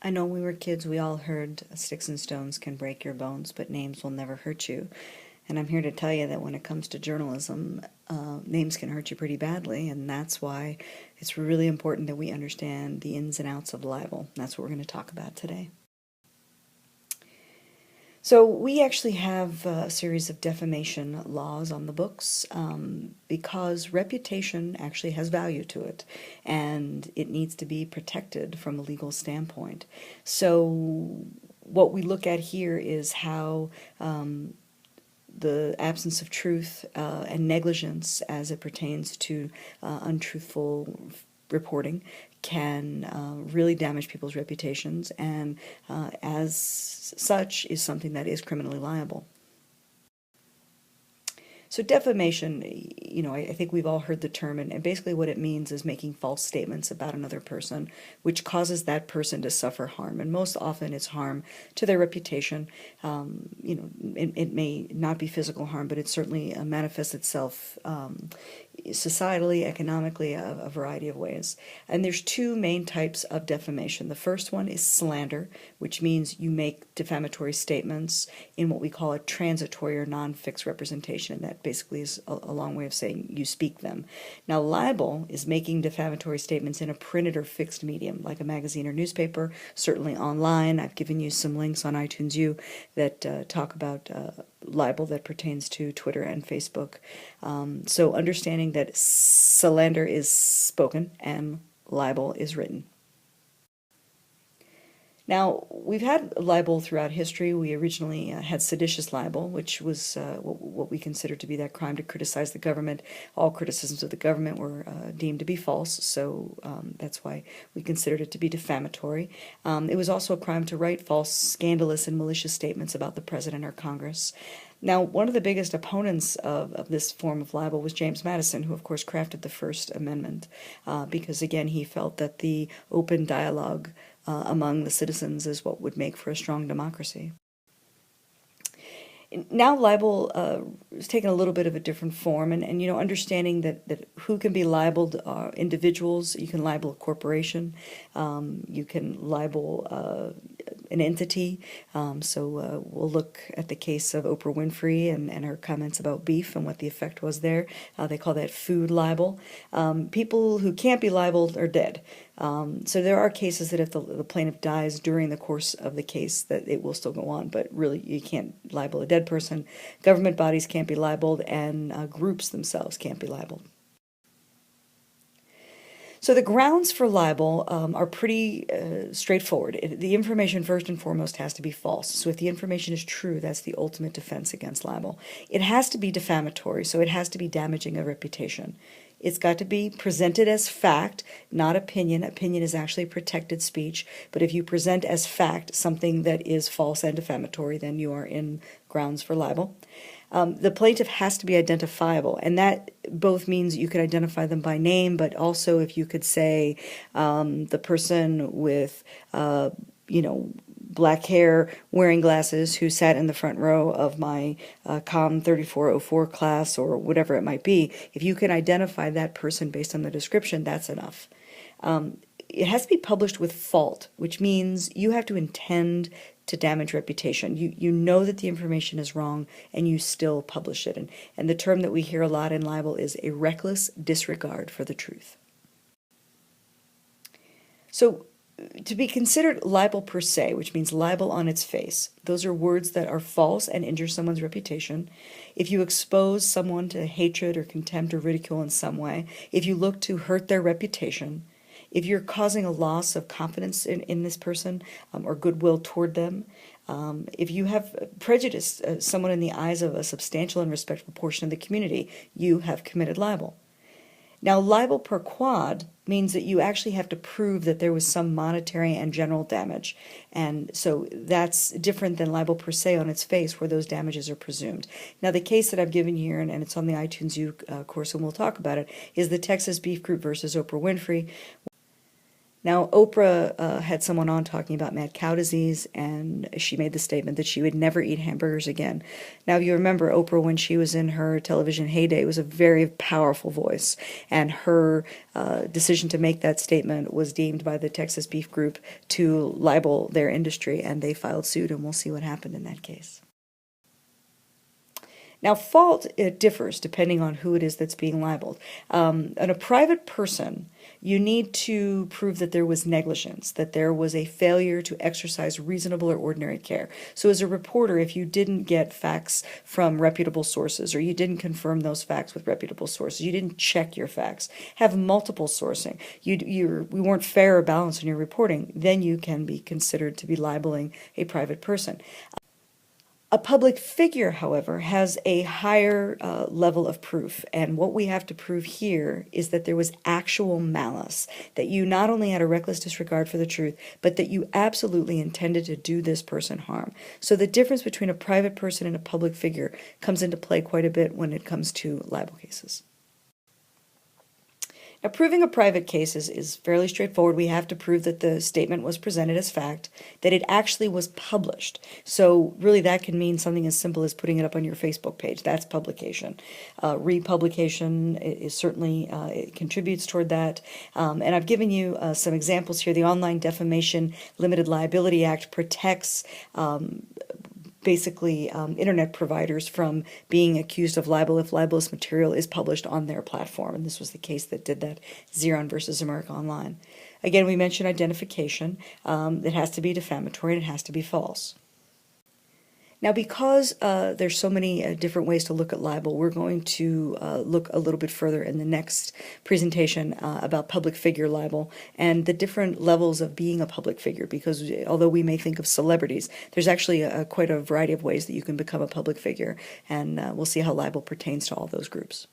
I know when we were kids, we all heard sticks and stones can break your bones, but names will never hurt you. And I'm here to tell you that when it comes to journalism, names can hurt you pretty badly, and that's why it's really important that we understand the ins and outs of libel. That's what we're going to talk about today. So we actually have a series of defamation laws on the books because reputation actually has value to it, and it needs to be protected from a legal standpoint. So what we look at here is how the absence of truth and negligence as it pertains to untruthful reporting can really damage people's reputations, and as such is something that is criminally liable. So defamation, I think we've all heard the term, and basically what it means is making false statements about another person, which causes that person to suffer harm, and most often it's harm to their reputation. It may not be physical harm, but it certainly manifests itself societally, economically, a variety of ways. And there's two main types of defamation. The first one is slander, which means you make defamatory statements in what we call a transitory or non-fixed representation. And that basically is a long way of saying you speak them. Now, libel is making defamatory statements in a printed or fixed medium, like a magazine or newspaper, certainly online. I've given you some links on iTunes U that talk about libel that pertains to Twitter and Facebook. So understanding that slander is spoken and libel is written. Now, we've had libel throughout history. We originally had seditious libel, which was what we consider to be that crime to criticize the government. All criticisms of the government were deemed to be false, so that's why we considered it to be defamatory. It was also a crime to write false, scandalous, and malicious statements about the president or Congress. Now, one of the biggest opponents of this form of libel was James Madison, who, of course, crafted the First Amendment, because, again, he felt that the open dialogue among the citizens is what would make for a strong democracy. Now libel is taking a little bit of a different form, and understanding that who can be libeled are individuals. You can libel a corporation, you can libel an entity. We'll look at the case of Oprah Winfrey and her comments about beef and what the effect was there. They call that food libel. People who can't be libeled are dead. So there are cases that if the plaintiff dies during the course of the case, that it will still go on, but really you can't libel a dead person. Government bodies can't be libeled, and groups themselves can't be libeled. So the grounds for libel are pretty straightforward. The information, first and foremost, has to be false. So if the information is true, that's the ultimate defense against libel. It has to be defamatory, so it has to be damaging a reputation. It's got to be presented as fact, not opinion. Opinion is actually protected speech, but if you present as fact something that is false and defamatory, then you are in grounds for libel. The plaintiff has to be identifiable, and that both means you could identify them by name, but also if you could say the person with, black hair, wearing glasses, who sat in the front row of my COM 3404 class or whatever it might be, if you can identify that person based on the description, that's enough. It has to be published with fault, which means you have to intend to damage reputation. You know that the information is wrong, and you still publish it. And the term that we hear a lot in libel is a reckless disregard for the truth. So to be considered libel per se, which means libel on its face, those are words that are false and injure someone's reputation. If you expose someone to hatred or contempt or ridicule in some way, if you look to hurt their reputation, if you're causing a loss of confidence in this person or goodwill toward them, if you have prejudiced someone in the eyes of a substantial and respectable portion of the community, you have committed libel. Now, libel per quad means that you actually have to prove that there was some monetary and general damage. And so that's different than libel per se on its face, where those damages are presumed. Now, the case that I've given here, and it's on the iTunes U course, and we'll talk about it, is the Texas Beef Group versus Oprah Winfrey. Now, Oprah had someone on talking about mad cow disease, and she made the statement that she would never eat hamburgers again. Now, if you remember, Oprah, when she was in her television heyday, was a very powerful voice, and her decision to make that statement was deemed by the Texas Beef Group to libel their industry, and they filed suit, and we'll see what happened in that case. Now, fault, it differs depending on who it is that's being libeled. In a private person, you need to prove that there was negligence, that there was a failure to exercise reasonable or ordinary care. So as a reporter, if you didn't get facts from reputable sources, or you didn't confirm those facts with reputable sources, you didn't check your facts, have multiple sourcing, we weren't fair or balanced in your reporting, then you can be considered to be libeling a private person. A public figure, however, has a higher level of proof, and what we have to prove here is that there was actual malice, that you not only had a reckless disregard for the truth, but that you absolutely intended to do this person harm. So the difference between a private person and a public figure comes into play quite a bit when it comes to libel cases. Now, proving a private case is fairly straightforward. We have to prove that the statement was presented as fact, that it actually was published. So really that can mean something as simple as putting it up on your Facebook page. That's publication. Republication is certainly, it contributes toward that. And I've given you some examples here. The Online Defamation Limited Liability Act protects basically internet providers from being accused of libel if libelous material is published on their platform. And this was the case that did that, Xeron versus America Online. Again, we mentioned identification. It has to be defamatory and it has to be false. Now, because there's so many different ways to look at libel, we're going to look a little bit further in the next presentation about public figure libel and the different levels of being a public figure, because although we may think of celebrities, there's actually quite a variety of ways that you can become a public figure, and we'll see how libel pertains to all those groups.